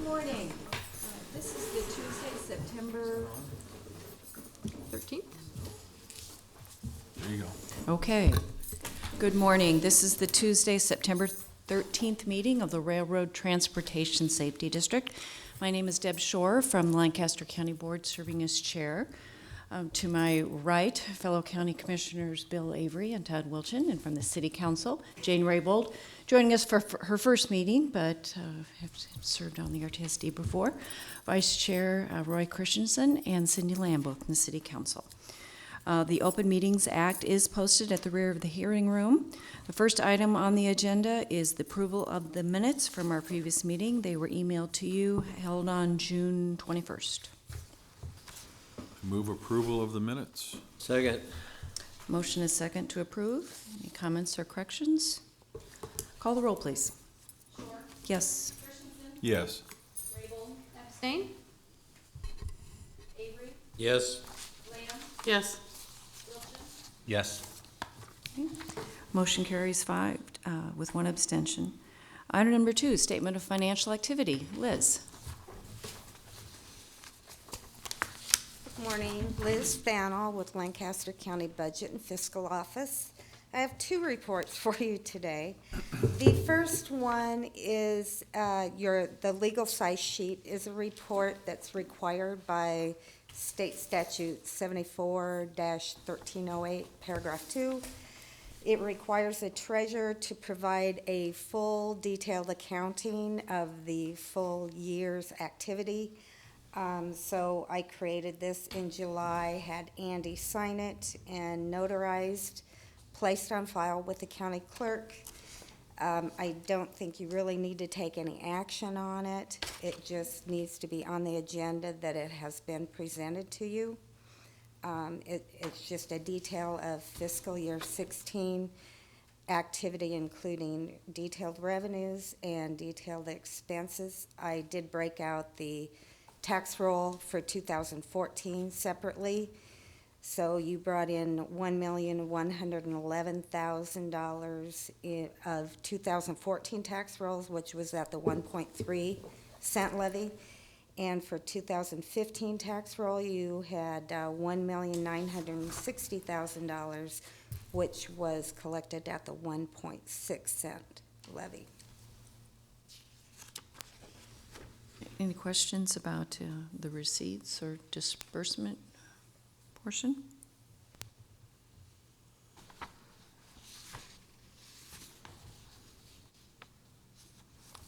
Morning. This is the Tuesday, September 13th. There you go. Okay. Good morning. This is the Tuesday, September 13th meeting of the Railroad Transportation Safety District. My name is Deb Shore from Lancaster County Board, serving as chair. To my right, fellow county commissioners Bill Avery and Todd Wilchin, and from the City Council, Jane Raybold, joining us for her first meeting, but have served on the RTSD before. Vice Chair Roy Christensen and Cindy Lambo from the City Council. The Open Meetings Act is posted at the rear of the hearing room. The first item on the agenda is the approval of the minutes from our previous meeting. They were emailed to you, held on June 21st. Move approval of the minutes. Second. Motion is second to approve. Any comments or corrections? Call the roll, please. Shore. Yes. Christensen. Yes. Raybold. Abstain. Avery. Yes. Lamb. Yes. Wilchin. Yes. Okay. Motion carries 5 with 1 abstention. Item number 2, statement of financial activity. Liz. Good morning, Liz Fannell with Lancaster County Budget and Fiscal Office. I have 2 reports for you today. The first one is the legal size sheet is a report that's required by State Statute 74-1308, paragraph 2. It requires the treasurer to provide a full detailed accounting of the full year's activity. So I created this in July, had Andy sign it and notarized, placed on file with the county clerk. I don't think you really need to take any action on it. It just needs to be on the agenda that it has been presented to you. It's just a detail of fiscal year 16 activity, including detailed revenues and detailed expenses. I did break out the tax roll for 2014 separately. So you brought in $1,111,000 of 2014 tax rolls, which was at the 1.3 cent levy. And for 2015 tax roll, you had $1,960,000, which was collected at the 1.6 cent levy. Any questions about the receipts or disbursement portion?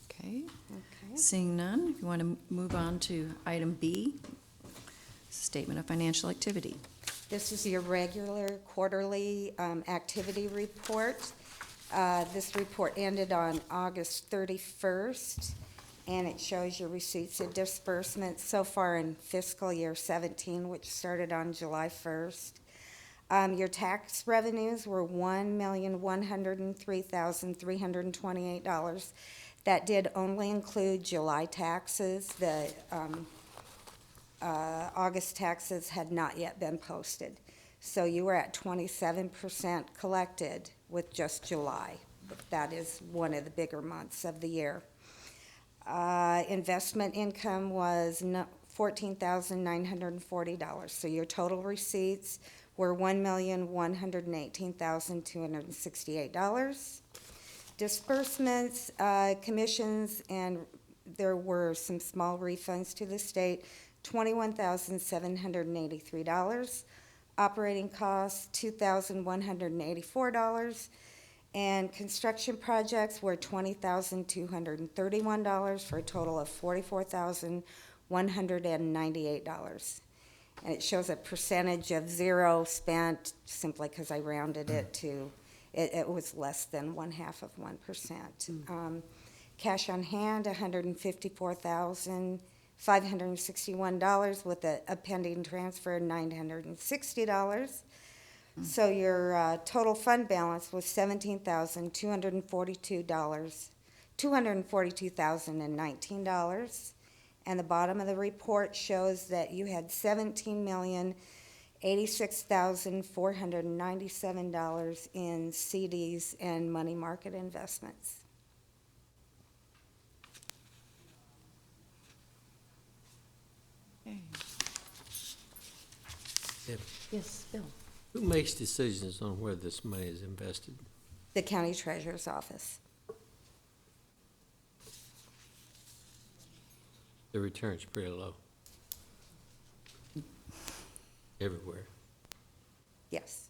Okay. Seeing none, if you want to move on to item B, statement of financial activity. This is your regular quarterly activity report. This report ended on August 31st. And it shows your receipts and disbursements so far in fiscal year 17, which started on July 1st. Your tax revenues were $1,103,328. That did only include July taxes. The August taxes had not yet been posted. So you were at 27% collected with just July. That is one of the bigger months of the year. Investment income was $14,940. So your total receipts were $1,118,268. Disbursements, commissions, and there were some small refunds to the state, $21,783. Operating costs, $2,184. And construction projects were $20,231 for a total of $44,198. And it shows a percentage of 0 spent simply because I rounded it to, it was less than 0.5%. Cash on hand, $154,561 with a pending transfer, $960. So your total fund balance was $242,019, and the bottom of the report shows that you had $17,086,497 in CDs and money market investments. Yes, Bill. Who makes decisions on where this money is invested? The county treasurer's office. The return's pretty low. Everywhere. Yes.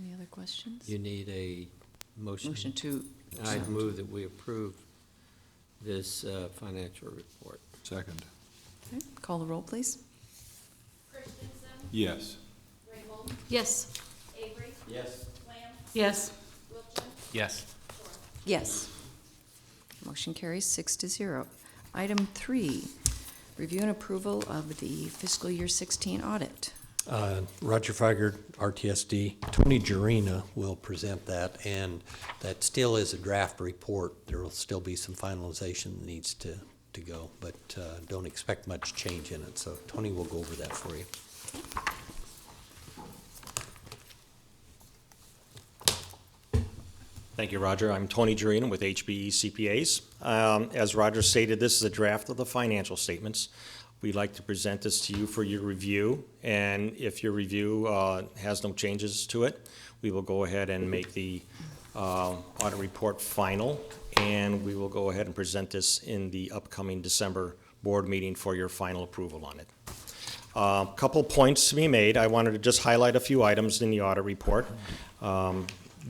Any other questions? You need a motion. Motion to, I'd move that we approve this financial report. Second. okay, call the roll, please. Christensen, Yes. Raybold, Yes. Avery, Yes. Lamb, Yes. Wilchin, Yes. Shore. Yes. Motion carries 6-0. Item 3, review and approval of the fiscal year 16 audit. Roger Feiger, RTSD. Tony Jarina will present that, and that still is a draft report. There will still be some finalization that needs to go, but don't expect much change in it. So Tony will go over that for you. Thank you, Roger. I'm Tony Jarina with HBE CPAs. As Roger stated, this is a draft of the financial statements. We'd like to present this to you for your review, and if your review has no changes to it, we will go ahead and make the audit report final, and we will go ahead and present this in the upcoming December board meeting for your final approval on it. Couple points to be made. I wanted to just highlight a few items in the audit report.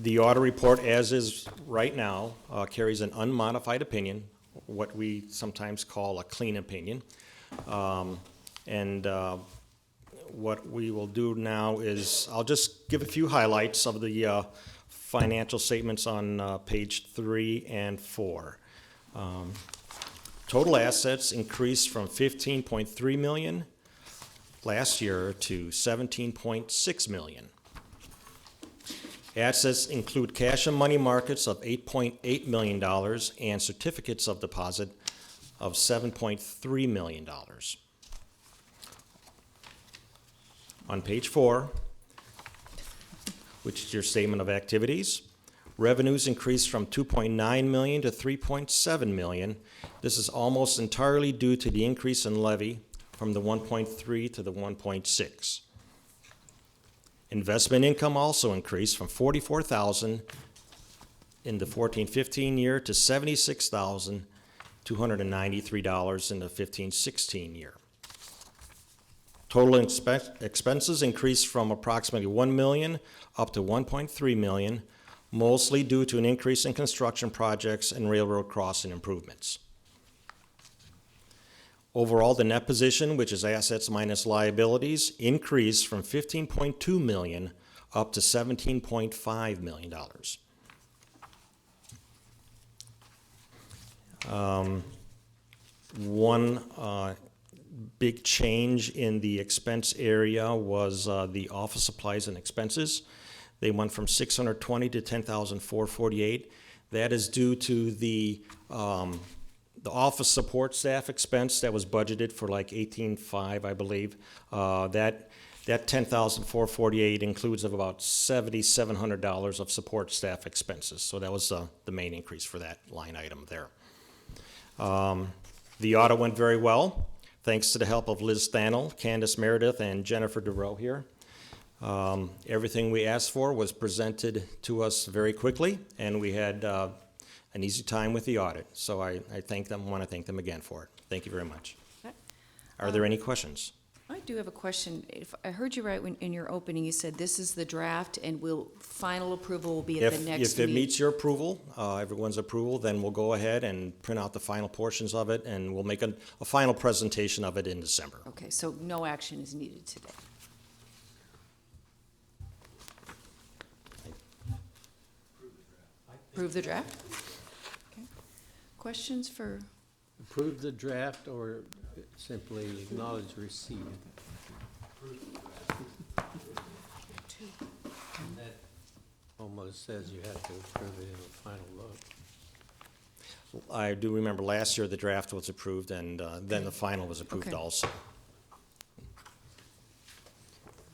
The audit report, as is right now, carries an unmodified opinion, what we sometimes call a clean opinion. What we will do now is, I'll just give a few highlights of the financial statements on page 3 and 4. Total assets increased from $15.3 million last year to $17.6 million. Assets include cash and money markets of $8.8 million and certificates of deposit of $7.3 million. On page 4, which is your statement of activities, revenues increased from $2.9 million to $3.7 million. This is almost entirely due to the increase in levy from the 1.3 to the 1.6. Investment income also increased from $44,000 in the 14-15 year to $76,293 in the 15-16 year. Total expenses increased from approximately $1 million up to $1.3 million, mostly due to an increase in construction projects and railroad crossing improvements. Overall, the net position, which is assets minus liabilities, increased from $15.2 million up to $17.5 million. One big change in the expense area was the office supplies and expenses. They went from $620 to $10,448. That is due to the office support staff expense that was budgeted for like $18,500, I believe. That $10,448 includes of about $7,700 of support staff expenses. So that was the main increase for that line item there. The audit went very well, thanks to the help of Liz Stanel, Candace Meredith, and Jennifer DeRoe here. Everything we asked for was presented to us very quickly, and we had an easy time with the audit. So I thank them, want to thank them again for it. Thank you very much. Okay. Are there any questions? I do have a question. If I heard you right in your opening, you said this is the draft and final approval will be at the next If it meeting. meets your approval, everyone's approval, then we'll go ahead and print out the final portions of it, and we'll make a final presentation of it in December. Okay, so no action is needed today. Approve the draft? Okay. Questions for, Approve the draft or simply acknowledge receipt? That almost says you have to approve it in the final vote. I do remember last year the draft was approved, and then the final was approved Okay. also.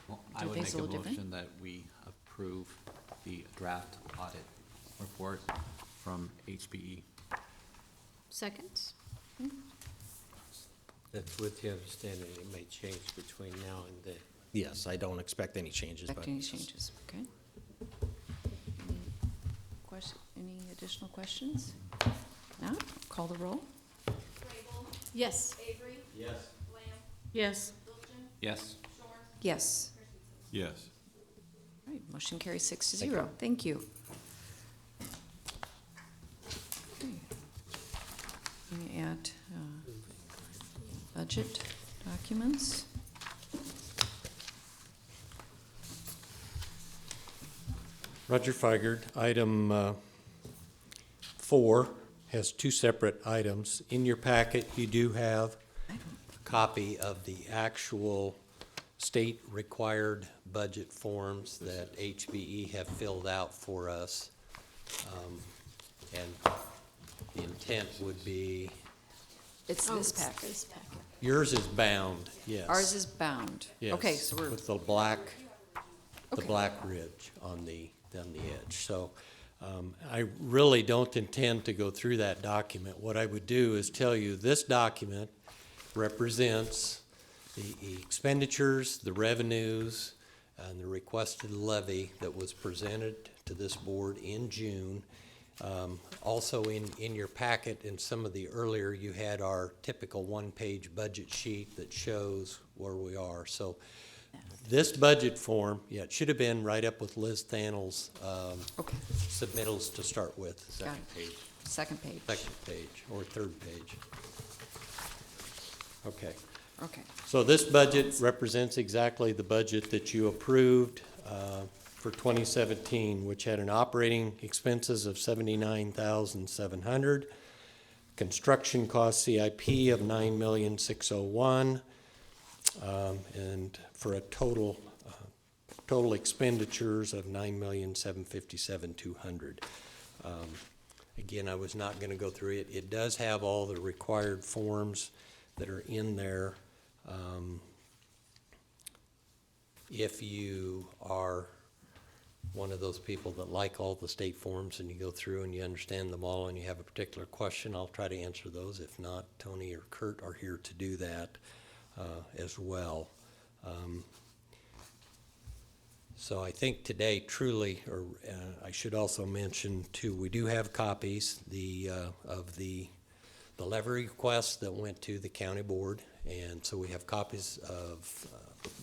Well, Do I would things make a a little different? motion that we approve the draft audit report from HPE. Second? That's with the understanding it may change between now and then. Yes, I don't expect any changes, but. Expect any changes, okay? Any additional questions? Now, call the roll. Grable, Yes. Avery, Yes. Lamb, Yes. Wilchin, Yes. Shore, Yes. Christensen. Yes. All right, motion carries 6-0. Thank you. Okay. Looking at budget documents. Roger Feigert, item 4 has two separate items. In your packet, you do have a copy of the actual state-required budget forms that HBE have filled out for us. And the intent would be, It's this packet. yours is bound, yes. Ours is bound. Yes, Okay, so we're, with the black Okay. ridge on the edge. So I really don't intend to go through that document. What I would do is tell you this document represents the expenditures, the revenues, and the requested levy that was presented to this board in June. Also in your packet, in some of the earlier, you had our typical one-page budget sheet that shows where we are. So this budget form, yeah, it should have been right up with Liz Thanel's okay, submittals to start with. got it. Second page. Second page or third page. Okay. Okay, So this budget represents exactly the budget that you approved for 2017, which had an operating expenses of $79,700, construction cost CIP of $9,601,000, and for a total expenditures of $9,757,200. Again, I was not going to go through it. It does have all the required forms that are in there. If you are one of those people that like all the state forms and you go through and you understand them all and you have a particular question, I'll try to answer those. If not, Tony or Kurt are here to do that as well. So I think today truly, or I should also mention too, we do have copies of the levy request that went to the county board, and so we have copies of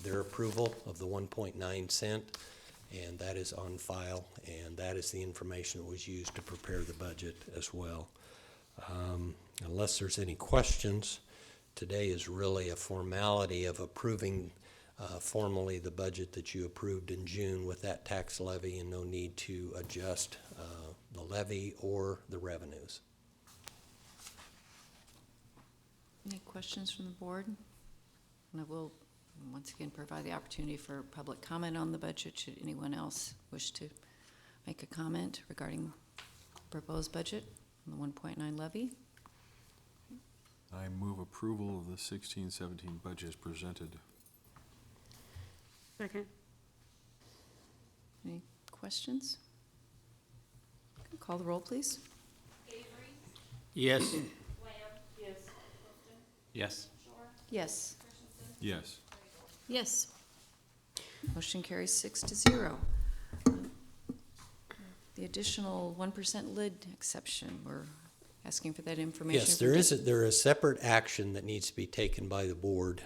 their approval of the 1.9 cent, and that is on file, and that is the information that was used to prepare the budget as well. Unless there's any questions, today is really a formality of approving formally the budget that you approved in June with that tax levy, and no need to adjust the levy or the revenues. any questions from the board? And I will once again provide the opportunity for public comment on the budget, should anyone else wish to make a comment regarding proposed budget on the 1.9 levy. I move approval of the 16-17 budget as presented. Second. Any questions? Okay, call the roll, please. Avery, Yes. Lamb, Yes. Wilchin, Yes. Shore, Yes. Christensen, Yes. Grable. Yes. Motion carries 6-0. The additional 1% lid exception, we're asking for that information. Yes, there is a separate action that needs to be taken by the board.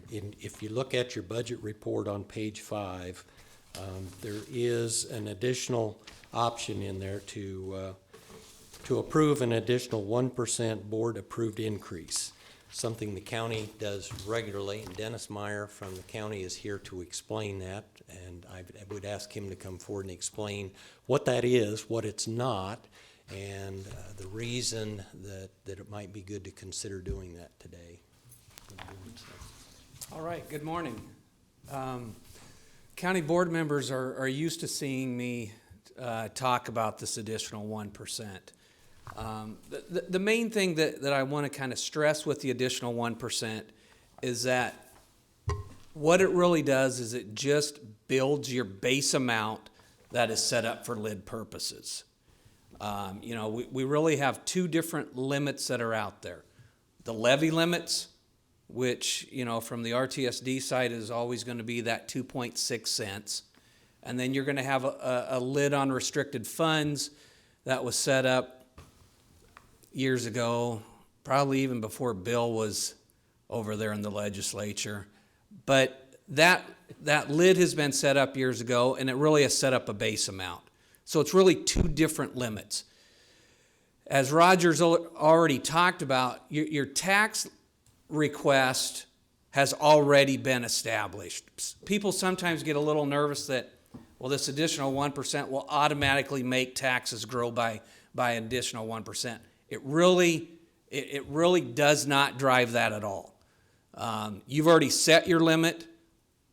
If you look at your budget report on page 5, there is an additional option in there to approve an additional 1% board-approved increase, something the county does regularly. And Dennis Meyer from the county is here to explain that, and I would ask him to come forward and explain what that is, what it's not, and the reason that it might be good to consider doing that today. All right, good morning. County board members are used to seeing me talk about this additional 1%. The main thing that I want to kind of stress with the additional 1% is that what it really does is it just builds your base amount that is set up for lid purposes. We really have two different limits that are out there. the levy limits, which, you know, from the RTSD side is always going to be that 2.6 cents. And then you're going to have a lid on restricted funds that was set up years ago, probably even before Bill was over there in the legislature. But that lid has been set up years ago, and it really has set up a base amount. So it's really two different limits. As Roger's already talked about, your tax request has already been established. People sometimes get a little nervous that, well, this additional 1% will automatically make taxes grow by an additional 1%. It really does not drive that at all. You've already set your limit.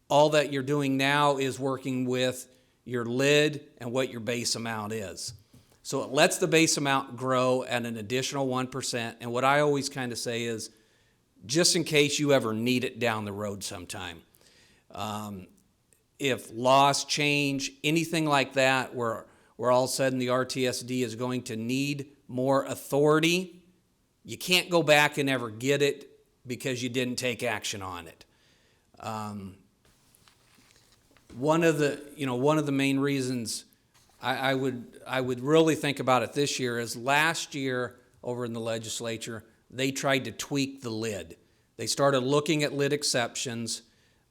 All that you're doing now is working with your lid and what your base amount is. So it lets the base amount grow at an additional 1%. And what I always kind of say is, just in case you ever need it down the road sometime. If laws change, anything like that, where all of a sudden the RTSD is going to need more authority, you can't go back and ever get it because you didn't take action on it. One of the main reasons I would really think about it this year is last year over in the legislature, they tried to tweak the lid. They started looking at lid exceptions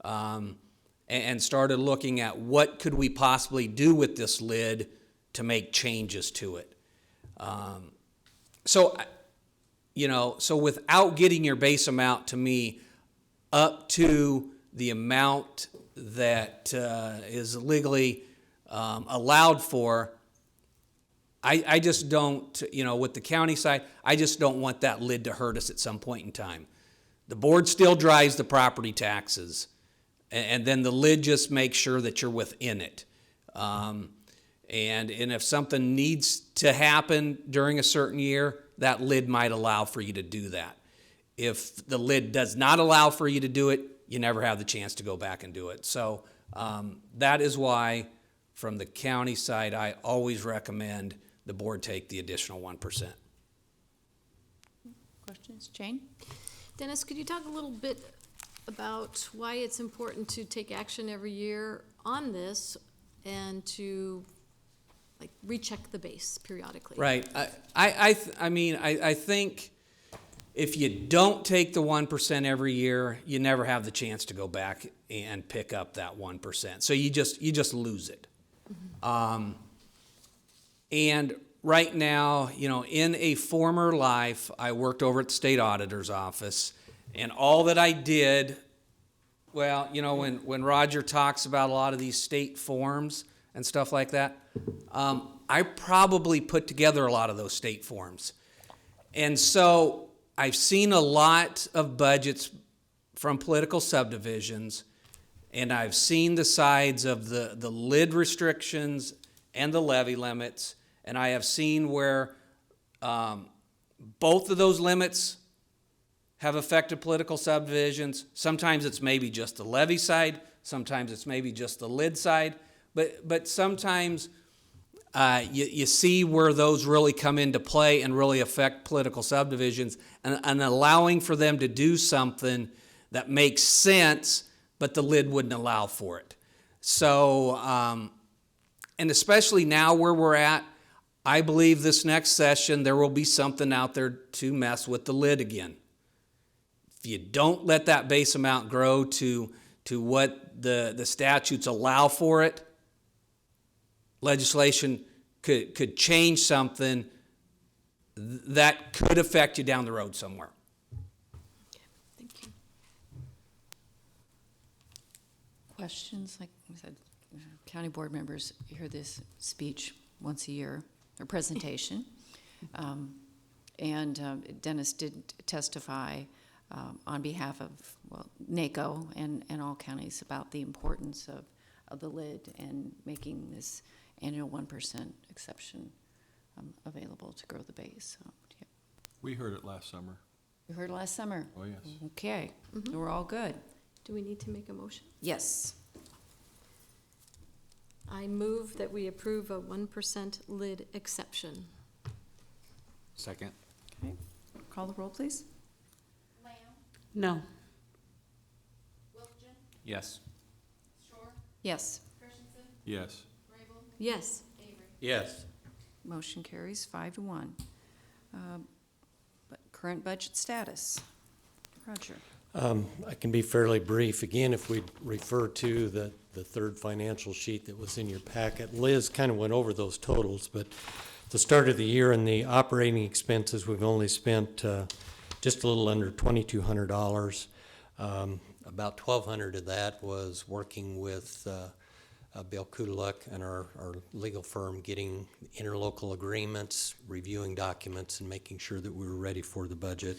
and started looking at what could we possibly do with this lid to make changes to it. So without getting your base amount, to me, up to the amount that is legally allowed for, I just don't, with the county side, I just don't want that lid to hurt us at some point in time. The board still drives the property taxes, and then the lid just makes sure that you're within it. And if something needs to happen during a certain year, that lid might allow for you to do that. If the lid does not allow for you to do it, you never have the chance to go back and do it. So that is why, from the county side, I always recommend the board take the additional 1%. Questions? Jane? Dennis, could you talk a little bit about why it's important to take action every year on this and to recheck the base periodically? Right. I think if you don't take the 1% every year, you never have the chance to go back and pick up that 1%. So you just lose it. Mm-hmm. And right now, in a former life, I worked over at the state auditor's office, and all that I did, when Roger talks about a lot of these state forms and stuff like that, I probably put together a lot of those state forms. And so I've seen a lot of budgets from political subdivisions, and I've seen the sides of the lid restrictions and the levy limits, and I have seen where both of those limits have affected political subdivisions. Sometimes it's maybe just the levy side, sometimes it's maybe just the lid side, but sometimes you see where those really come into play and really affect political subdivisions, and allowing for them to do something that makes sense, but the lid wouldn't allow for it. So, and especially now where we're at, I believe this next session there will be something out there to mess with the lid again. If you don't let that base amount grow to what the statutes allow for it, legislation could change something that could affect you down the road somewhere. Thank you. Questions? Like I said, county board members hear this speech once a year, or presentation. Dennis did testify on behalf of NACO and all counties about the importance of the lid and making this annual 1% exception available to grow the base. So, yeah. We heard it last summer. You heard it last summer? Oh, yes. Okay, we're all good. Do we need to make a motion? Yes. I move that we approve a 1% lid exception. Second. Okay, call the roll, please. No. Wilchin, Yes. Shore, Yes. Christensen, Yes. Rabel, Yes. Avery. Yes. Motion carries 5-1. But current budget status. Roger. I can be fairly brief. Again, if we refer to the third financial sheet that was in your packet, Liz kind of went over those totals, but at the start of the year in the operating expenses, we've only spent just a little under $2,200. About $1,200 of that was working with Bill Kudaluk and our legal firm, getting interlocal agreements, reviewing documents, and making sure that we were ready for the budget.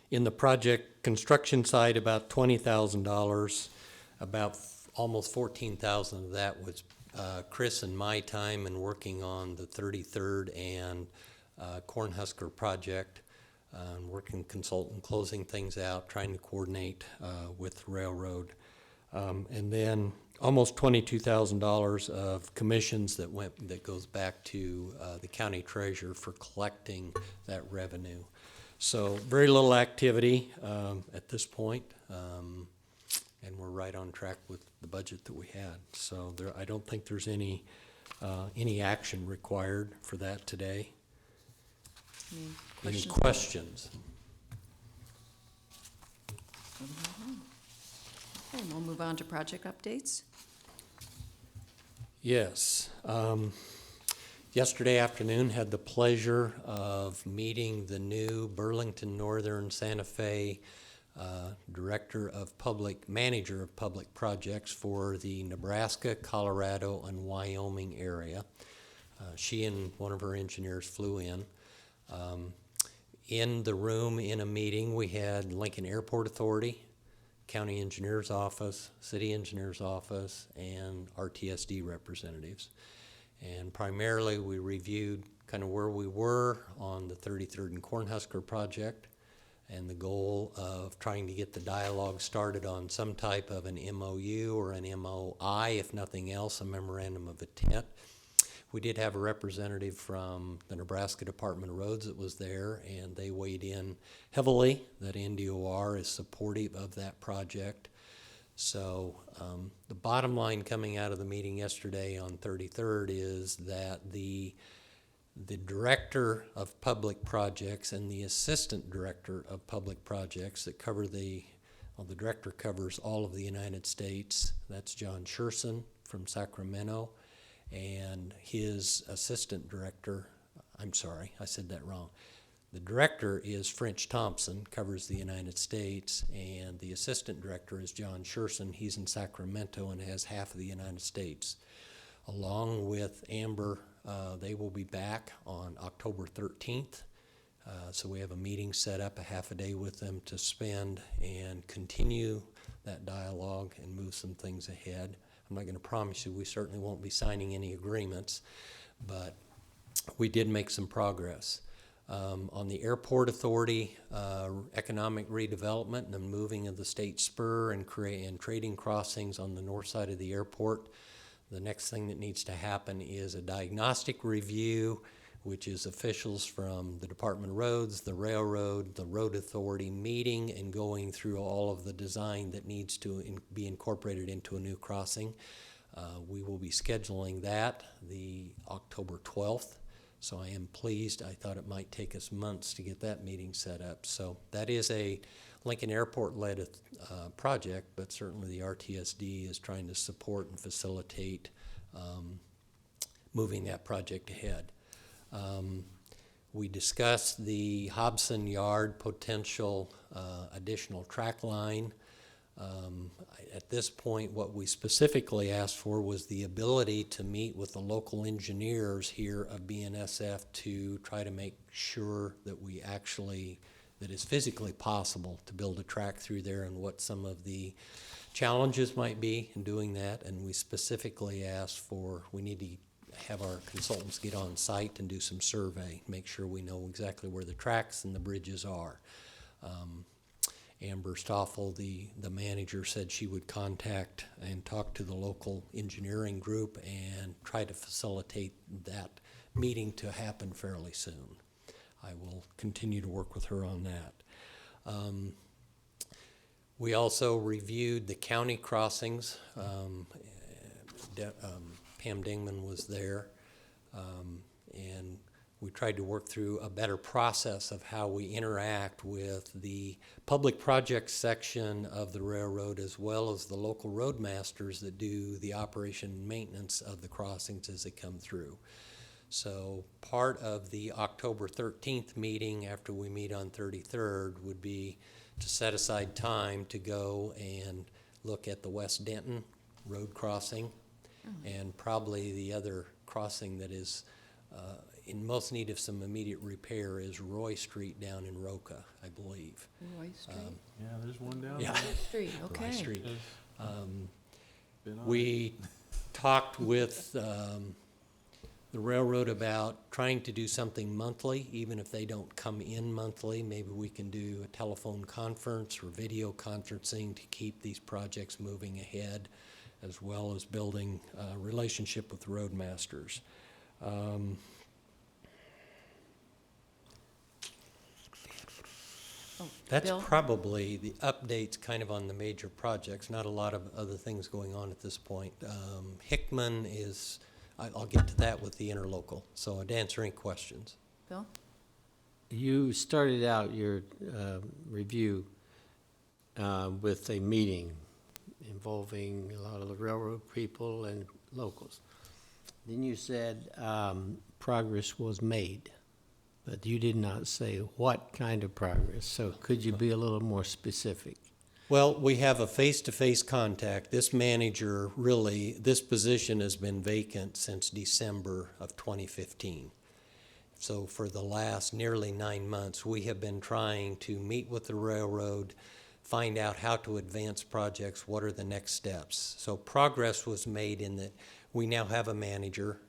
In the project construction side, about $20,000, about almost $14,000 of that was Chris and my time in working on the 33rd and Cornhusker project, working consultant, closing things out, trying to coordinate with railroad. And then almost $22,000 of commissions that goes back to the county treasurer for collecting that revenue. So very little activity at this point, and we're right on track with the budget that we had. So I don't think there's any action required for that today. Any questions? Okay, we'll move on to project updates. Yes. Yesterday afternoon, had the pleasure of meeting the new Burlington Northern Santa Fe Manager of Public Projects for the Nebraska, Colorado, and Wyoming area. She and one of her engineers flew in. In the room, in a meeting, we had Lincoln Airport Authority, County Engineer's Office, City Engineer's Office, and RTSD representatives. And primarily, we reviewed kind of where we were on the 33rd and Cornhusker project and the goal of trying to get the dialogue started on some type of an MOU or an MOI, if nothing else, a memorandum of intent. We did have a representative from the Nebraska Department of Roads that was there, and they weighed in heavily that NDOR is supportive of that project. So the bottom line coming out of the meeting yesterday on 33rd is that the Director of Public Projects and the Assistant Director of Public Projects that cover the Director covers all of the United States. That's John Scherson from Sacramento, and his Assistant Director, I'm sorry, I said that wrong. The Director is French Thompson, covers the United States, and the Assistant Director is John Scherson. He's in Sacramento and has half of the United States. Along with Amber, they will be back on October 13th. So we have a meeting set up, a half a day with them to spend and continue that dialogue and move some things ahead. I'm not going to promise you we certainly won't be signing any agreements, but we did make some progress. On the Airport Authority, economic redevelopment and the moving of the state spur and trading crossings on the north side of the airport. The next thing that needs to happen is a diagnostic review, which is officials from the Department of Roads, the Railroad, the Road Authority meeting and going through all of the design that needs to be incorporated into a new crossing. We will be scheduling that the October 12th. So I am pleased. I thought it might take us months to get that meeting set up. So that is a Lincoln Airport-led project, but certainly the RTSD is trying to support and facilitate moving that project ahead. We discussed the Hobson Yard potential additional track line. At this point, what we specifically asked for was the ability to meet with the local engineers here of BNSF to try to make sure that that it's physically possible to build a track through there and what some of the challenges might be in doing that. And we specifically asked we need to have our consultants get on site and do some survey, make sure we know exactly where the tracks and the bridges are. Amber Stoffel, the manager, said she would contact and talk to the local engineering group and try to facilitate that meeting to happen fairly soon. I will continue to work with her on that. We also reviewed the county crossings. Pam Dingman was there. And we tried to work through a better process of how we interact with the public projects section of the railroad as well as the local roadmasters that do the operation and maintenance of the crossings as they come through. So part of the October 13th meeting after we meet on 33rd would be to set aside time to go and look at the West Denton road crossing and probably the other crossing that is in most need of some immediate repair is Roy Street down in Roca, I believe. Roy Street? Yeah, there's one down Yeah. Street, Roy okay. Street. Been on We talked with the railroad about trying to do something monthly, even if they don't come in monthly. Maybe we can do a telephone conference or video conferencing to keep these projects moving ahead, as well as building a relationship with roadmasters. That's Bill? probably the updates kind of on the major projects, not a lot of other things going on at this point. Hickman is, I'll get to that with the interlocal, so I'd answer any questions. Bill? You started out your review with a meeting involving a lot of the railroad people and locals. Then you said progress was made, but you did not say what kind of progress. So could you be a little more specific? Well, we have a face-to-face contact. This manager, really, this position has been vacant since December of 2015. So for the last nearly 9 months, we have been trying to meet with the railroad, find out how to advance projects, what are the next steps. So progress was made in that we now have a manager,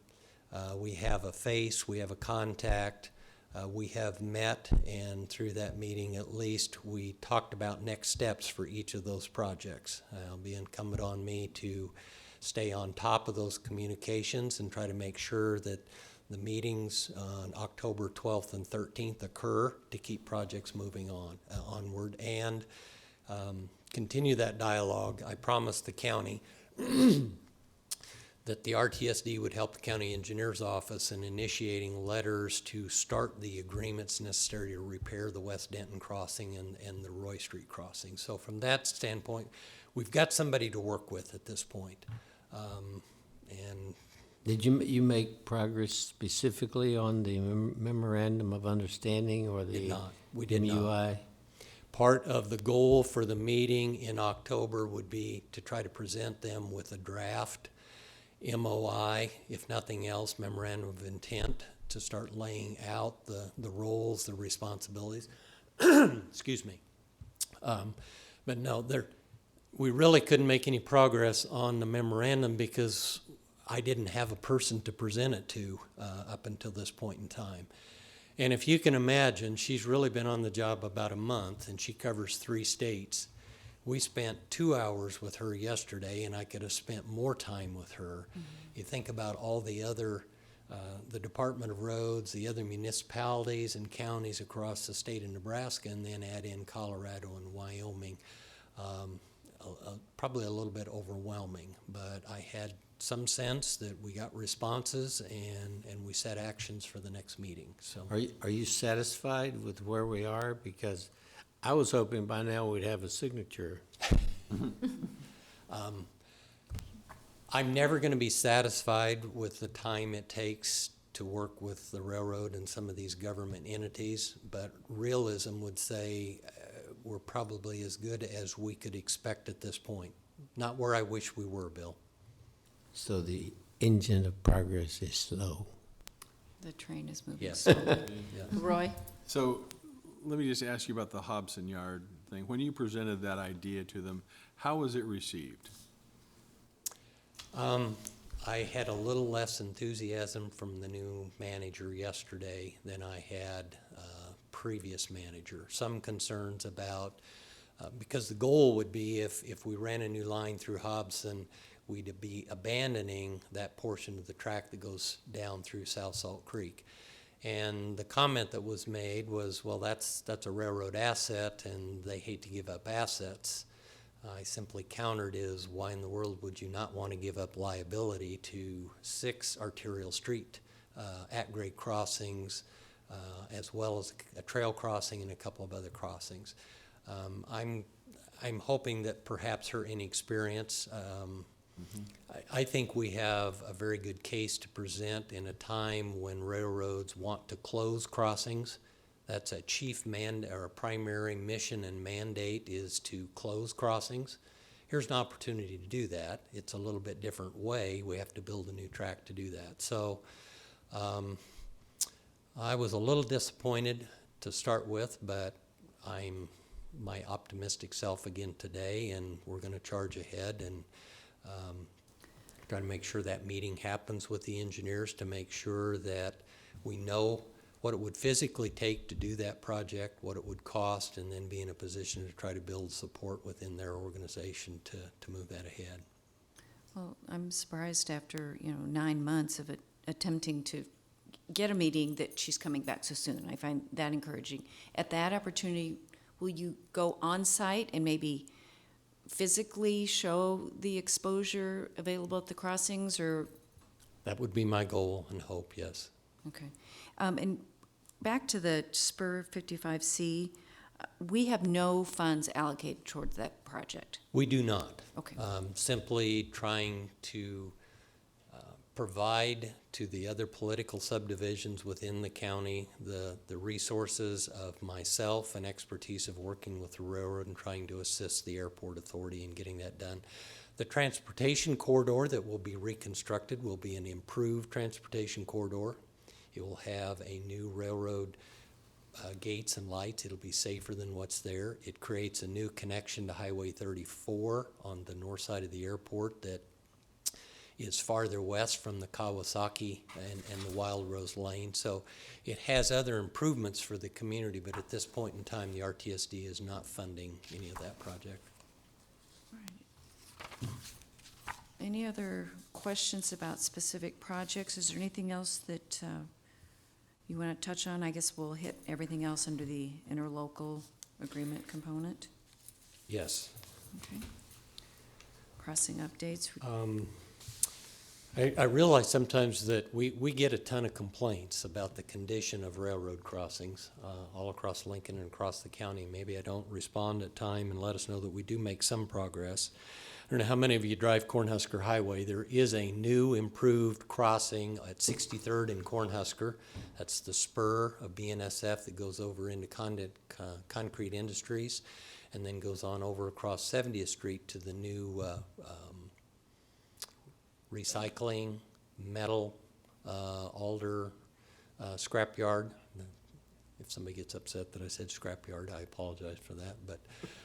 we have a face, we have a contact, we have met, and through that meeting at least, we talked about next steps for each of those projects. It'll be incumbent on me to stay on top of those communications and try to make sure that the meetings on October 12th and 13th occur to keep projects moving onward, and continue that dialogue. I promised the county that the RTSD would help the county engineer's office in initiating letters to start the agreements necessary to repair the West Denton crossing and the Roy Street crossing. So from that standpoint, we've got somebody to work with at this point. And Did you make progress specifically on the memorandum of understanding or the did not. We did not. MUI? Part of the goal for the meeting in October would be to try to present them with a draft MOI, if nothing else, memorandum of intent, to start laying out the roles, the responsibilities. Excuse me. But no, we really couldn't make any progress on the memorandum because I didn't have a person to present it to up until this point in time. And if you can imagine, she's really been on the job about a month, and she covers 3 states. We spent 2 hours with her yesterday, and I could have spent more time with her. Mm-hmm. You think about all the other, the Department of Roads, the other municipalities and counties across the state of Nebraska, and then add in Colorado and Wyoming. Probably a little bit overwhelming, but I had some sense that we got responses and we set actions for the next meeting. So Are you satisfied with where we are? Because I was hoping by now we'd have a signature. I'm never going to be satisfied with the time it takes to work with the railroad and some of these government entities, but realism would say we're probably as good as we could expect at this point. Not where I wish we were, Bill. So the engine of progress is slow. The train is moving Yes. slowly. Yes. Roy? So let me just ask you about the Hobson Yard thing. When you presented that idea to them, how was it received? I had a little less enthusiasm from the new manager yesterday than I had previous manager. Some concerns about, because the goal would be if we ran a new line through Hobson, we'd be abandoning that portion of the track that goes down through South Salt Creek. And the comment that was made was, well, that's a railroad asset and they hate to give up assets. I simply countered is, why in the world would you not want to give up liability to 6 arterial street at-grade crossings, as well as a trail crossing and a couple of other crossings? I'm hoping that perhaps her inexperience, I think we have a very good case to present in a time when railroads want to close crossings. That's a chief or a primary mission and mandate is to close crossings. Here's an opportunity to do that. It's a little bit different way. We have to build a new track to do that. So I was a little disappointed to start with, but I'm my optimistic self again today, and we're going to charge ahead and try to make sure that meeting happens with the engineers to make sure that we know what it would physically take to do that project, what it would cost, and then be in a position to try to build support within their organization to move that ahead. Well, I'm surprised after, 9 months of it, attempting to get a meeting that she's coming back so soon. I find that encouraging. At that opportunity, will you go on site and maybe physically show the exposure available at the crossings, or? That would be my goal and hope, yes. Okay. And back to the Spur 55C, we have no funds allocated towards that project. We do not. Okay. Simply trying to provide to the other political subdivisions within the county the resources of myself and expertise of working with the railroad and trying to assist the airport authority in getting that done. The transportation corridor that will be reconstructed will be an improved transportation corridor. It will have a new railroad gates and lights. It'll be safer than what's there. It creates a new connection to Highway 34 on the north side of the airport that is farther west from the Kawasaki and the Wild Rose Lane. So it has other improvements for the community, but at this point in time, the RTSD is not funding any of that project. All right. Any other questions about specific projects? Is there anything else that you want to touch on? I guess we'll hit everything else under the interlocal agreement component. Yes. Okay. Crossing updates. I realize sometimes that we get a ton of complaints about the condition of railroad crossings all across Lincoln and across the county. Maybe I don't respond at time and let us know that we do make some progress. I don't know how many of you drive Cornhusker Highway. There is a new improved crossing at 63rd and Cornhusker. That's the spur of BNSF that goes over into Concrete Industries and then goes on over across 70th Street to the new recycling, metal, alder, scrapyard. If somebody gets upset that I said scrapyard, I apologize for that. But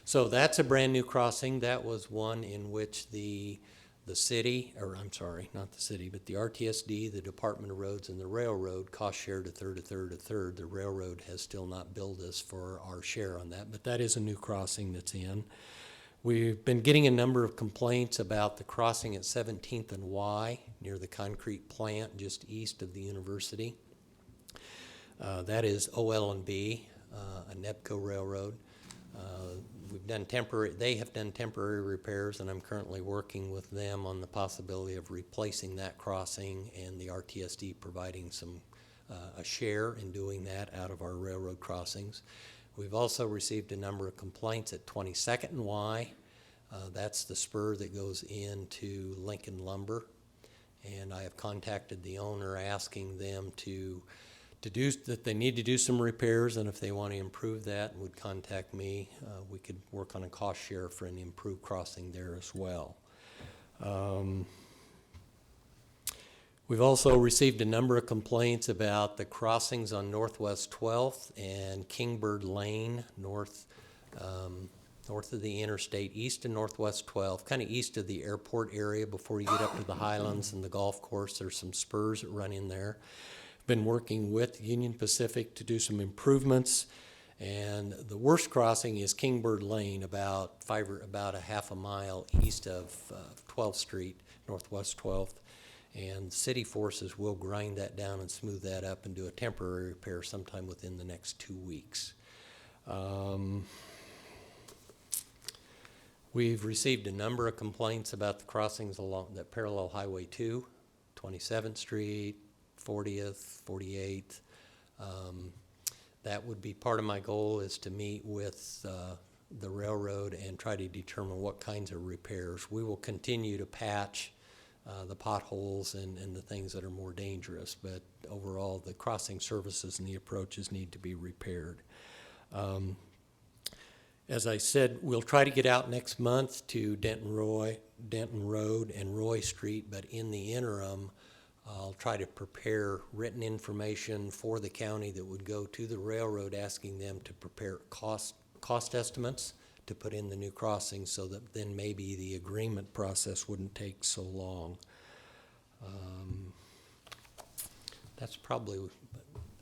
so that's a brand new crossing. That was one in which the city, or I'm sorry, not the city, but the RTSD, the Department of Roads, and the railroad cost shared a third. The railroad has still not billed us for our share on that, but that is a new crossing that's in. We've been getting a number of complaints about the crossing at 17th and Y near the concrete plant just east of the university. That is OL&B, a NEPCO railroad. They have done temporary repairs, and I'm currently working with them on the possibility of replacing that crossing and the RTSD providing a share in doing that out of our railroad crossings. We've also received a number of complaints at 22nd and Y. That's the spur that goes into Lincoln Lumber. And I have contacted the owner asking them that they need to do some repairs, and if they want to improve that, would contact me. We could work on a cost share for an improved crossing there as well. We've also received a number of complaints about the crossings on Northwest 12th and Kingbird Lane, north of the interstate, east of Northwest 12th, kind of east of the airport area before you get up to the Highlands and the golf course. There's some spurs that run in there. Been working with Union Pacific to do some improvements, and the worst crossing is Kingbird Lane, about a half a mile east of 12th Street, Northwest 12th. And city forces will grind that down and smooth that up and do a temporary repair sometime within the next 2 weeks. We've received a number of complaints about the crossings along that parallel Highway 2, 27th Street, 40th, 48th. That would be part of my goal, is to meet with the railroad and try to determine what kinds of repairs. We will continue to patch the potholes and the things that are more dangerous, but overall the crossing surfaces and the approaches need to be repaired. As I said, we'll try to get out next month to Denton Road and Roy Street, but in the interim, I'll try to prepare written information for the county that would go to the railroad, asking them to prepare cost estimates to put in the new crossings, so that then maybe the agreement process wouldn't take so long. That's probably an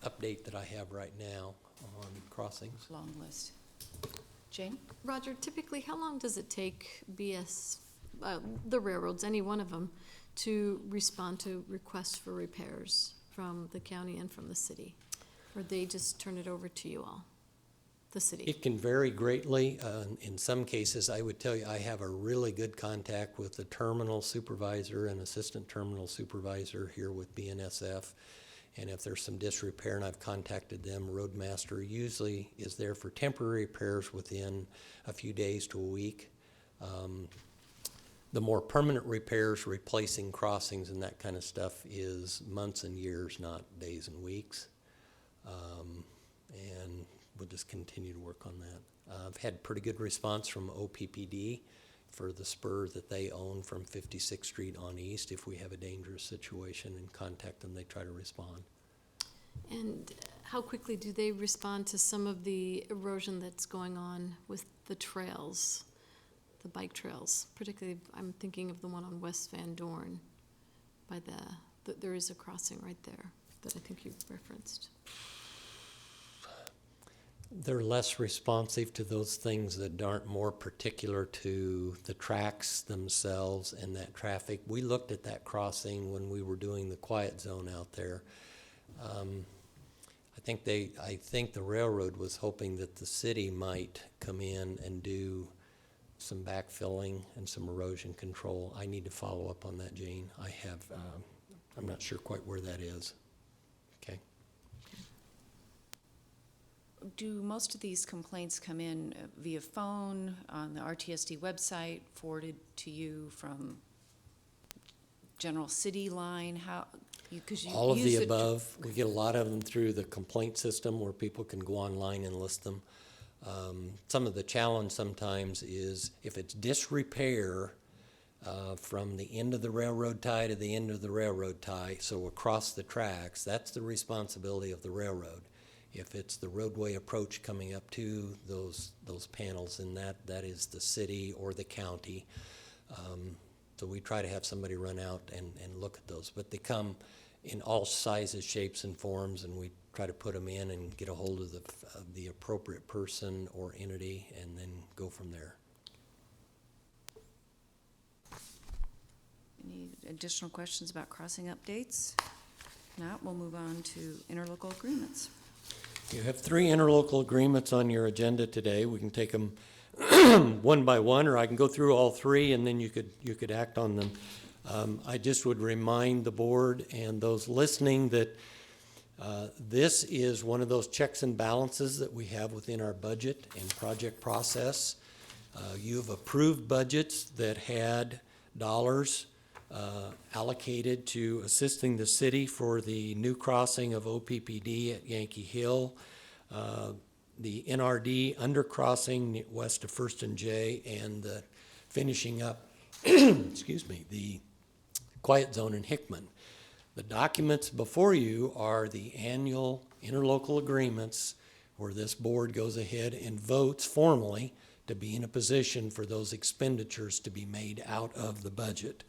update that I have right now on crossings. Long list. Jane? Roger, typically, how long does it take the railroads, any one of them, to respond to requests for repairs from the county and from the city? Or they just turn it over to you all, the city? It can vary greatly. In some cases, I would tell you, I have a really good contact with the terminal supervisor and assistant terminal supervisor here with BNSF. And if there's some disrepair and I've contacted them, Roadmaster usually is there for temporary repairs within a few days to a week. The more permanent repairs, replacing crossings and that kind of stuff, is months and years, not days and weeks. And we'll just continue to work on that. I've had pretty good response from OPPD for the spur that they own from 56th Street on east. If we have a dangerous situation and contact them, they try to respond. And how quickly do they respond to some of the erosion that's going on with the trails, the bike trails? Particularly, I'm thinking of the one on West Van Dorn by there is a crossing right there that I think you referenced. They're less responsive to those things that aren't more particular to the tracks themselves and that traffic. We looked at that crossing when we were doing the quiet zone out there. I think the railroad was hoping that the city might come in and do some backfilling and some erosion control. I need to follow up on that, Jane. I'm not sure quite where that is. Okay. Do most of these complaints come in via phone, on the RTSD website, forwarded to you from general city line? How, because you all of use the it above. We get a lot of them through the complaint system where people can go online and list them. Some of the challenge sometimes is if it's disrepair from the end of the railroad tie to the end of the railroad tie, so across the tracks, that's the responsibility of the railroad. If it's the roadway approach coming up to those panels, then that is the city or the county. So we try to have somebody run out and look at those. But they come in all sizes, shapes, and forms, and we try to put them in and get a hold of the appropriate person or entity and then go from there. Any additional questions about crossing updates? If not, we'll move on to interlocal agreements. You have 3 interlocal agreements on your agenda today. We can take them one by one, or I can go through all 3 and then you could act on them. I just would remind the board and those listening that this is one of those checks and balances that we have within our budget and project process. You've approved budgets that had dollars allocated to assisting the city for the new crossing of OPPD at Yankee Hill, the NRD undercrossing west of First and J, and the finishing up, excuse me, the quiet zone in Hickman. The documents before you are the annual interlocal agreements where this board goes ahead and votes formally to be in a position for those expenditures to be made out of the budget.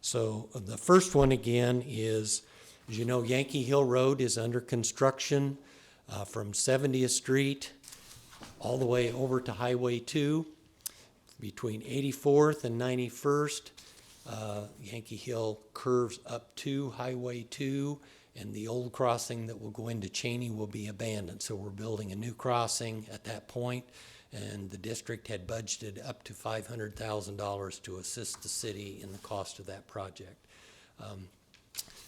So the first one again is, as you know, Yankee Hill Road is under construction from 70th Street all the way over to Highway 2 between 84th and 91st. Yankee Hill curves up to Highway 2, and the old crossing that will go into Cheney will be abandoned. So we're building a new crossing at that point, and the district had budgeted up to $500,000 to assist the city in the cost of that project.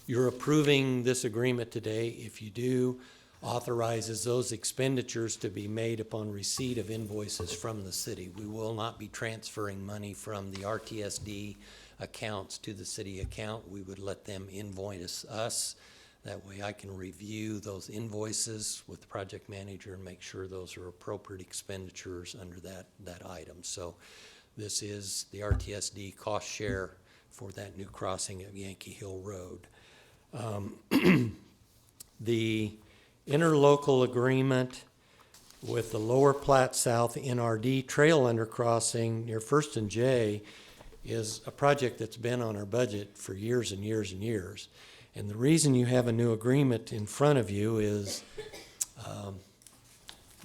You're approving this agreement today. If you do, authorizes those expenditures to be made upon receipt of invoices from the city. We will not be transferring money from the RTSD accounts to the city account. We would let them invoice us. That way I can review those invoices with the project manager and make sure those are appropriate expenditures under that item. So this is the RTSD cost share for that new crossing at Yankee Hill Road. The interlocal agreement with the Lower Platte South NRD trail undercrossing near First and J is a project that's been on our budget for years and years and years. And the reason you have a new agreement in front of you is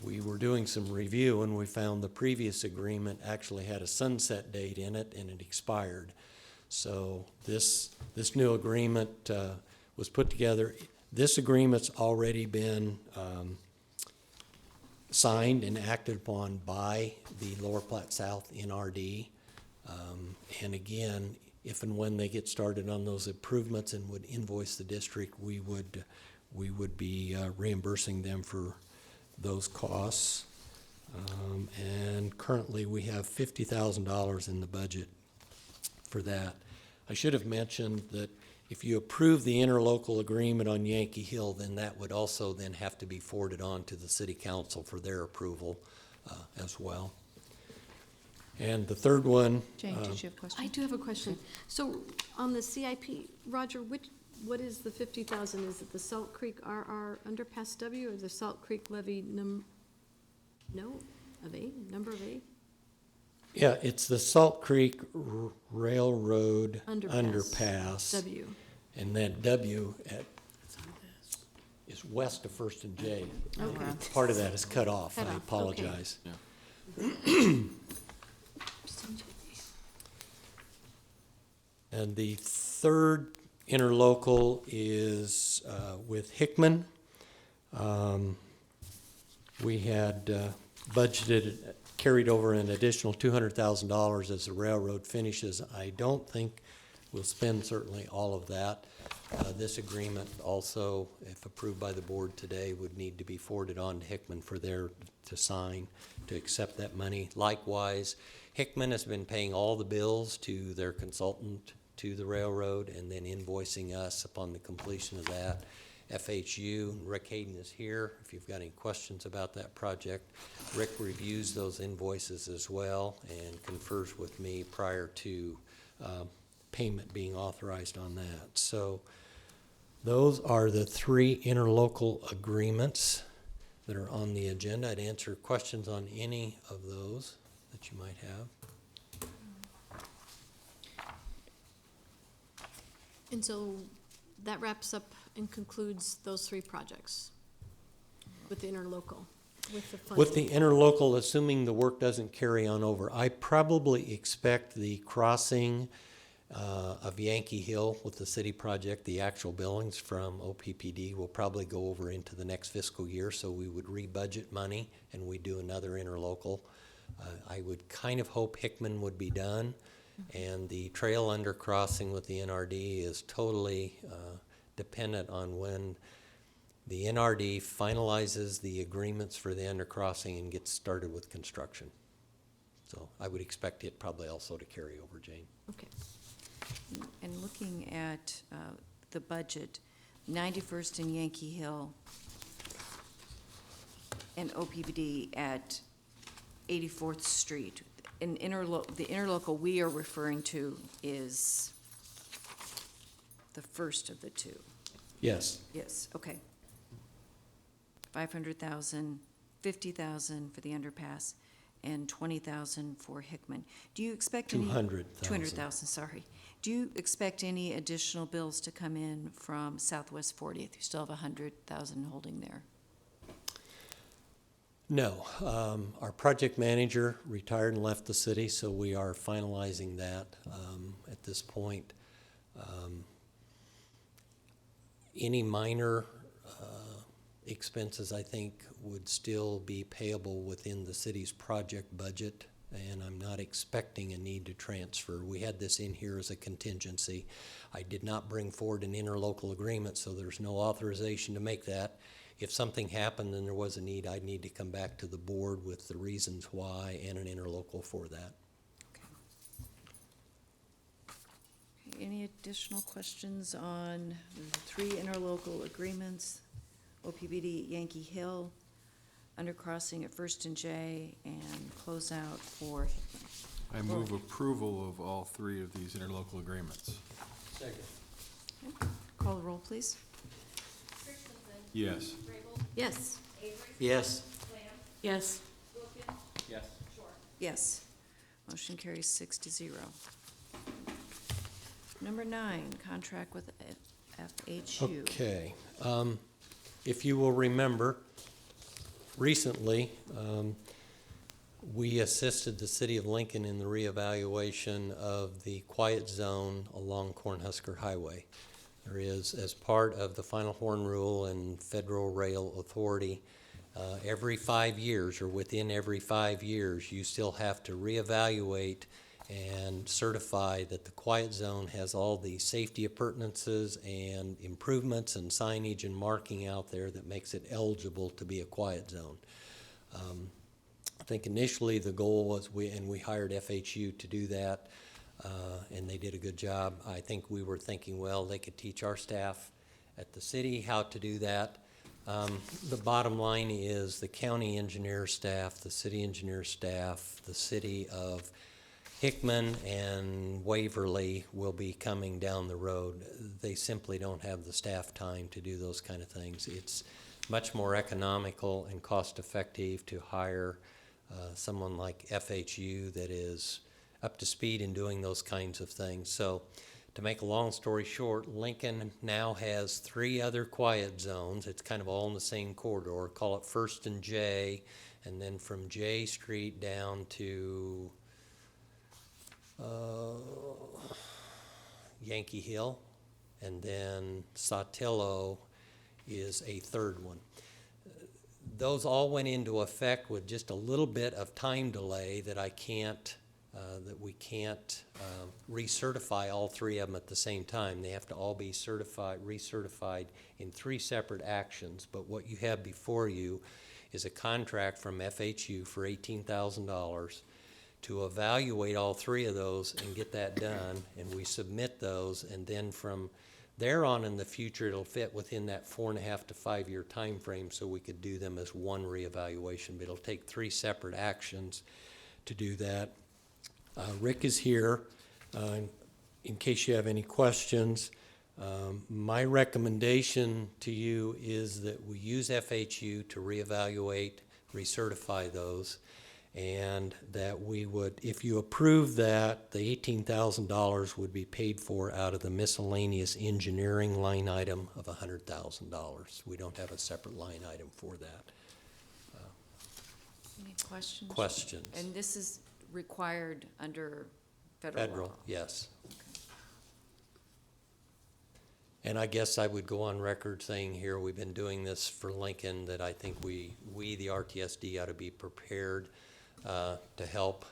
we were doing some review and we found the previous agreement actually had a sunset date in it and it expired. So this new agreement was put together. This agreement's already been signed and acted upon by the Lower Platte South NRD. And again, if and when they get started on those improvements and would invoice the district, we would be reimbursing them for those costs. And currently we have $50,000 in the budget for that. I should have mentioned that if you approve the interlocal agreement on Yankee Hill, then that would also then have to be forwarded on to the city council for their approval as well. And the third one. Jane, did you have a question? I do have a question. So on the CIP, Roger, what is the 50,000? Is it the Salt Creek RR Underpass W or the Salt Creek Levee number of A? Yeah, it's the Salt Creek Railroad Underpass. W. And that W is west of First and J. Okay. Part of that is cut off. Cut I off, apologize. Yeah. And the third interlocal is with Hickman. We had budgeted, carried over an additional $200,000 as the railroad finishes. I don't think we'll spend certainly all of that. This agreement also, if approved by the board today, would need to be forwarded on to Hickman for their to sign to accept that money. Likewise, Hickman has been paying all the bills to their consultant to the railroad and then invoicing us upon the completion of that. FHU, Rick Hayden is here if you've got any questions about that project. Rick reviews those invoices as well and confers with me prior to payment being authorized on that. So those are the three interlocal agreements that are on the agenda. I'd answer questions on any of those that you might have. And so that wraps up and concludes those three projects with the interlocal, with the funding. With the interlocal, assuming the work doesn't carry on over, I probably expect the crossing of Yankee Hill with the city project, the actual billings from OPPD will probably go over into the next fiscal year, so we would re-budget money and we do another interlocal. I would kind of hope Hickman would be done, and the trail undercrossing with the NRD is totally dependent on when the NRD finalizes the agreements for the undercrossing and gets started with construction. So I would expect it probably also to carry over, Jane. Okay. And looking at the budget, 91st and Yankee Hill and OPPD at 84th Street. The interlocal we are referring to is the first of the two. Yes. Yes, okay. 500,000, 50,000 for the underpass, and 20,000 for Hickman. Do you expect any? 200,000. 200,000, sorry. Do you expect any additional bills to come in from Southwest 40th? You still have 100,000 holding there. No, our project manager retired and left the city, so we are finalizing that at this point. Any minor expenses, I think, would still be payable within the city's project budget, and I'm not expecting a need to transfer. We had this in here as a contingency. I did not bring forward an interlocal agreement, so there's no authorization to make that. If something happened and there was a need, I'd need to come back to the board with the reasons why and an interlocal for that. Okay, any additional questions on the 3 interlocal agreements? OPBD Yankee Hill, undercrossing at First and J, and closeout for Hickman. I move approval of all 3 of these interlocal agreements. Second. Okay. Call the roll, please. Christensen, Yes. Rabel, Yes. Avery, Yes. Lamb, Yes. Wilkins, Yes. Shore. Yes. Motion carries 6-0. Number 9, contract with FHU. Okay. If you will remember, recently, we assisted the city of Lincoln in the reevaluation of the quiet zone along Cornhusker Highway. There is, as part of the final horn rule and Federal Rail Authority, every 5 years or within every 5 years, you still have to reevaluate and certify that the quiet zone has all the safety appurtenances and improvements and signage and marking out there that makes it eligible to be a quiet zone. I think initially the goal was we hired FHU to do that, and they did a good job. I think we were thinking, well, they could teach our staff at the city how to do that. The bottom line is the county engineer staff, the city engineer staff, the city of Hickman and Waverly will be coming down the road. They simply don't have the staff time to do those kind of things. It's much more economical and cost-effective to hire someone like FHU that is up to speed in doing those kinds of things. So to make a long story short, Lincoln now has 3 other quiet zones. It's kind of all in the same corridor. Call it First and J, and then from J Street down to Yankee Hill, and then Saltillo is a 3rd one. Those all went into effect with just a little bit of time delay that we can't recertify all 3 of them at the same time. They have to all be recertified in 3 separate actions. But what you have before you is a contract from FHU for $18,000 to evaluate all 3 of those and get that done, and we submit those, and then from there on in the future, it'll fit within that 4.5 to 5 year time frame, so we could do them as one reevaluation. But it'll take 3 separate actions to do that. Rick is here in case you have any questions. My recommendation to you is that we use FHU to reevaluate, recertify those, and that we would, if you approve that, the $18,000 would be paid for out of the miscellaneous engineering line item of $100,000. We don't have a separate line item for that. Any questions? Questions? And this is required under federal law? Federal, yes. And I guess I would go on record saying here, we've been doing this for Lincoln, that I think we the RTSD, ought to be prepared to help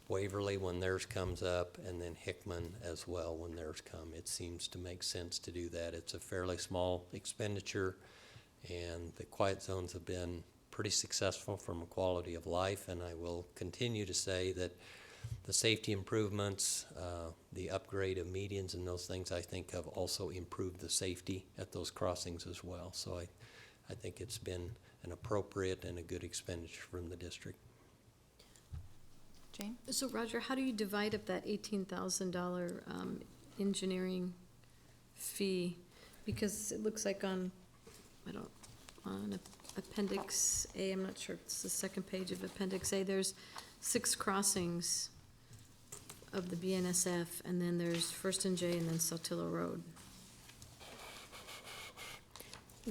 Waverly when theirs comes up, and then Hickman as well when theirs come. It seems to make sense to do that. It's a fairly small expenditure, and the quiet zones have been pretty successful from a quality of life, and I will continue to say that the safety improvements, the upgrade of medians and those things, I think have also improved the safety at those crossings as well. So I think it's been an appropriate and a good expenditure from the district. Jane? So Roger, how do you divide up that $18,000 engineering fee? Because it looks like on Appendix A, I'm not sure if it's the 2nd page of Appendix A, there's 6 crossings of the BNSF, and then there's First and J, and then Saltillo Road.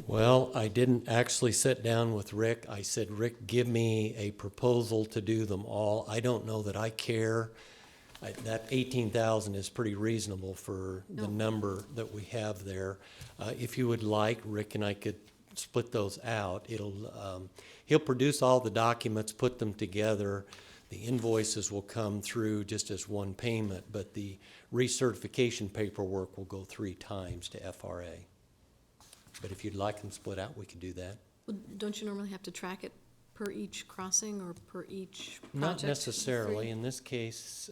Well, I didn't actually sit down with Rick. I said, Rick, give me a proposal to do them all. I don't know that I care. That 18,000 is pretty reasonable for the No. number that we have there. If you would like, Rick and I could split those out. He'll produce all the documents, put them together. The invoices will come through just as one payment, but the recertification paperwork will go 3 times to FRA. But if you'd like them split out, we could do that. Well, don't you normally have to track it per each crossing or per each project? Not necessarily. In this case,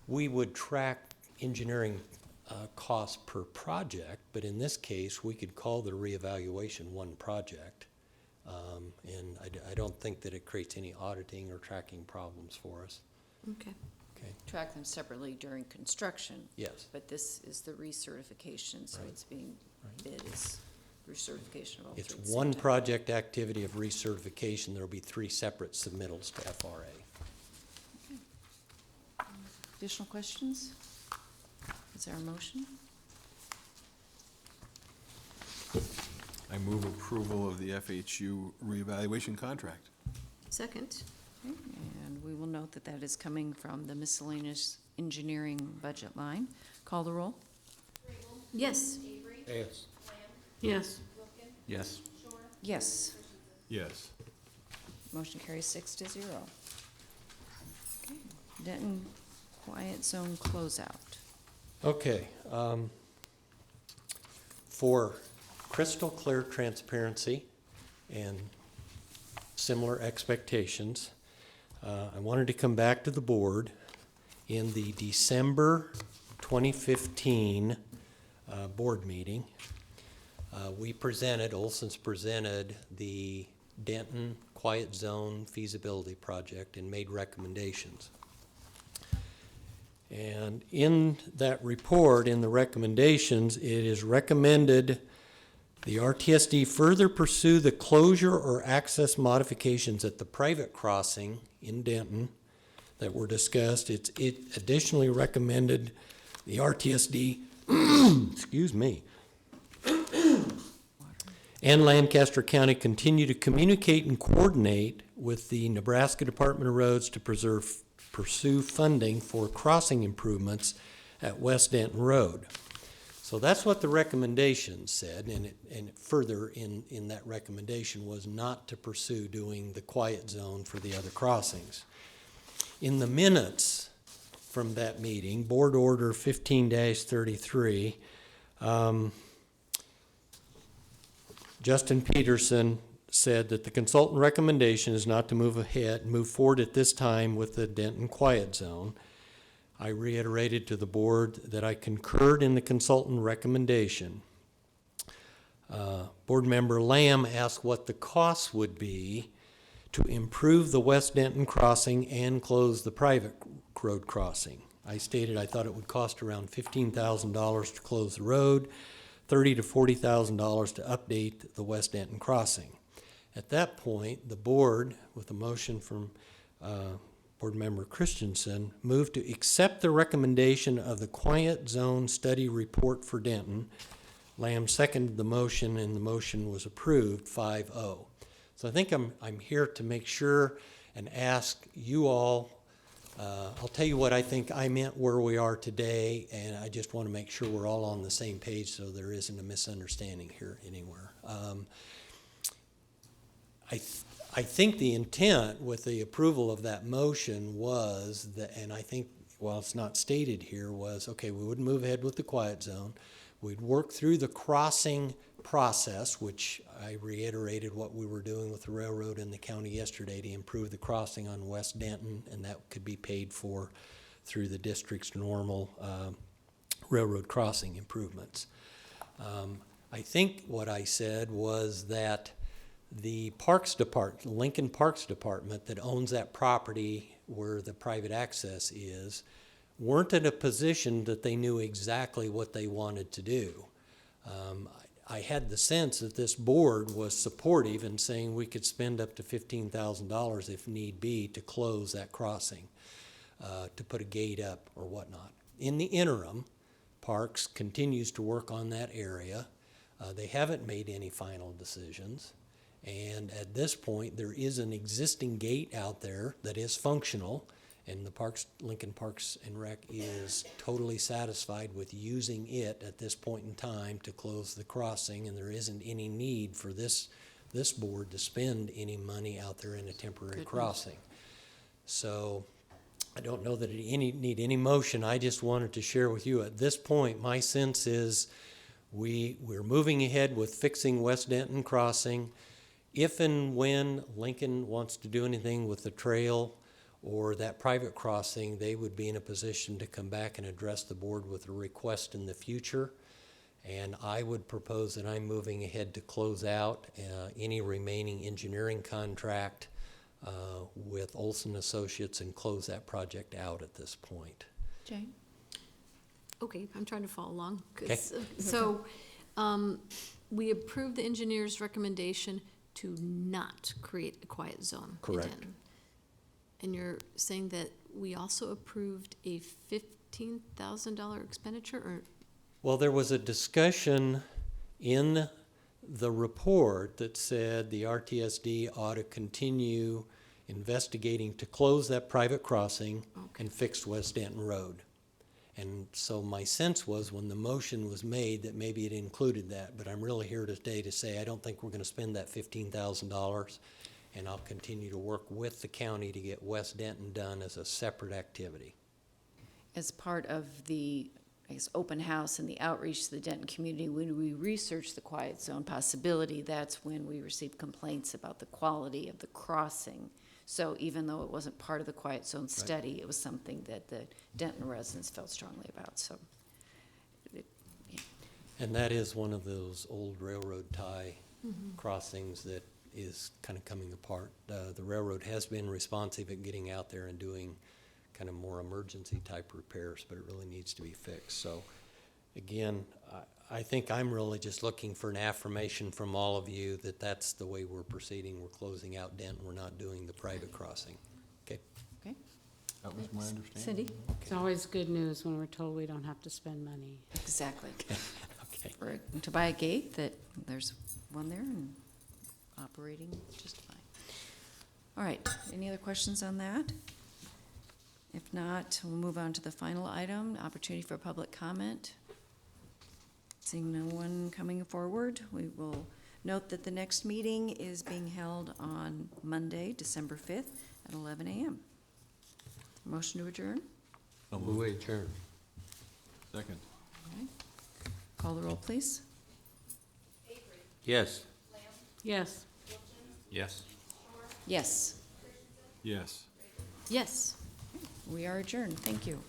we would track engineering costs per project, but in this case, we could call the reevaluation one project. And I don't think that it creates any auditing or tracking problems for us. Okay. Okay. Track them separately during construction. Yes. But this is the recertification, so Right. it's being bid as recertification of all It's three at the same one time. project activity of recertification. There'll be 3 separate submittals to FRA. Additional questions? Is there a motion? I move approval of the FHU reevaluation contract. Second. Okay, and we will note that that is coming from the miscellaneous engineering budget line. Call the roll? Yes. Yes. Yes. Yes. Yes. Yes. Motion carries 6-0. Okay, Denton Quiet Zone closeout. Okay. For crystal clear transparency and similar expectations, I wanted to come back to the board in the December 2015 board meeting. Olson's presented the Denton Quiet Zone feasibility project and made recommendations. And in that report, in the recommendations, it is recommended the RTSD further pursue the closure or access modifications at the private crossing in Denton that were discussed. It additionally recommended the RTSD, excuse me, and Lancaster County continue to communicate and coordinate with the Nebraska Department of Roads to pursue funding for crossing improvements at West Denton Road. So that's what the recommendation said, and it further in that recommendation was not to pursue doing the quiet zone for the other crossings. In the minutes from that meeting, Board Order 15-33, Justin Peterson said that the consultant recommendation is not to move forward at this time with the Denton Quiet Zone. I reiterated to the board that I concurred in the consultant recommendation. Board Member Lamb asked what the costs would be to improve the West Denton crossing and close the private road crossing. I stated I thought it would cost around $15,000 to close the road, $30,000 to $40,000 to update the West Denton crossing. At that point, the board, with a motion from Board Member Christensen, moved to accept the recommendation of the Quiet Zone Study Report for Denton. Lamb seconded the motion, and the motion was approved 5-0. So I think I'm here to make sure and ask you all. I'll tell you what I think I meant where we are today, and I just want to make sure we're all on the same page so there isn't a misunderstanding here anywhere. I think the intent with the approval of that motion was that, and I think, while it's not stated here, was, okay, we would move ahead with the quiet zone. We'd work through the crossing process, which I reiterated what we were doing with the railroad and the county yesterday to improve the crossing on West Denton, and that could be paid for through the district's normal railroad crossing improvements. I think what I said was that the Parks Department, Lincoln Parks Department that owns that property where the private access is, weren't in a position that they knew exactly what they wanted to do. I had the sense that this board was supportive in saying we could spend up to $15,000 if need be to close that crossing, to put a gate up or whatnot. In the interim, Parks continues to work on that area. They haven't made any final decisions. And at this point, there is an existing gate out there that is functional, and the Lincoln Parks and Rec is totally satisfied with using it at this point in time to close the crossing, and there isn't any need for this board to spend any money out there in a temporary crossing. So I don't know that it need any motion. I just wanted to share with you at this point, my sense is we're moving ahead with fixing West Denton Crossing. If and when Lincoln wants to do anything with the trail or that private crossing, they would be in a position to come back and address the board with a request in the future. And I would propose that I'm moving ahead to close out any remaining engineering contract with Olson Associates and close that project out at this point. Jane? Okay, I'm trying to follow along. 'Cause, Okay. So, we approved the engineer's recommendation to not create a quiet zone. in Correct. Denton. And you're saying that we also approved a $15,000 expenditure, or? Well, there was a discussion in the report that said the RTSD ought to continue investigating to close that private crossing and fix West Denton Road. And so my sense was when the motion was made that maybe it included that, but I'm really here today to say I don't think we're gonna spend that $15,000, and I'll continue to work with the county to get West Denton done as a separate activity. As part of the, I guess, open house and the outreach to the Denton community, when we researched the quiet zone possibility, that's when we received complaints about the quality of the crossing. So even though it wasn't part of the quiet zone study, it was something that the Denton residents felt strongly about, so. And that is one of those old railroad tie crossings that is kind of coming apart. The railroad has been responsive at getting out there and doing kind of more emergency type repairs, but it really needs to be fixed. So again, I think I'm really just looking for an affirmation from all of you that that's the way we're proceeding. We're closing out Denton. We're not doing the private crossing. Okay. Okay, That was my understanding. Cindy? It's always good news when we're told we don't have to spend money. Exactly. Okay. To buy a gate, that there's one there and operating just fine. All right, any other questions on that? If not, we'll move on to the final item, opportunity for public comment. Seeing no one coming forward, we will note that the next meeting is being held on Monday, December 5th at 11 a.m. Motion to adjourn? Move we adjourn. Second. Okay. Call the roll, please. Yes. Yes. Yes. Yes, Yes. Yes. we are adjourned. Thank you.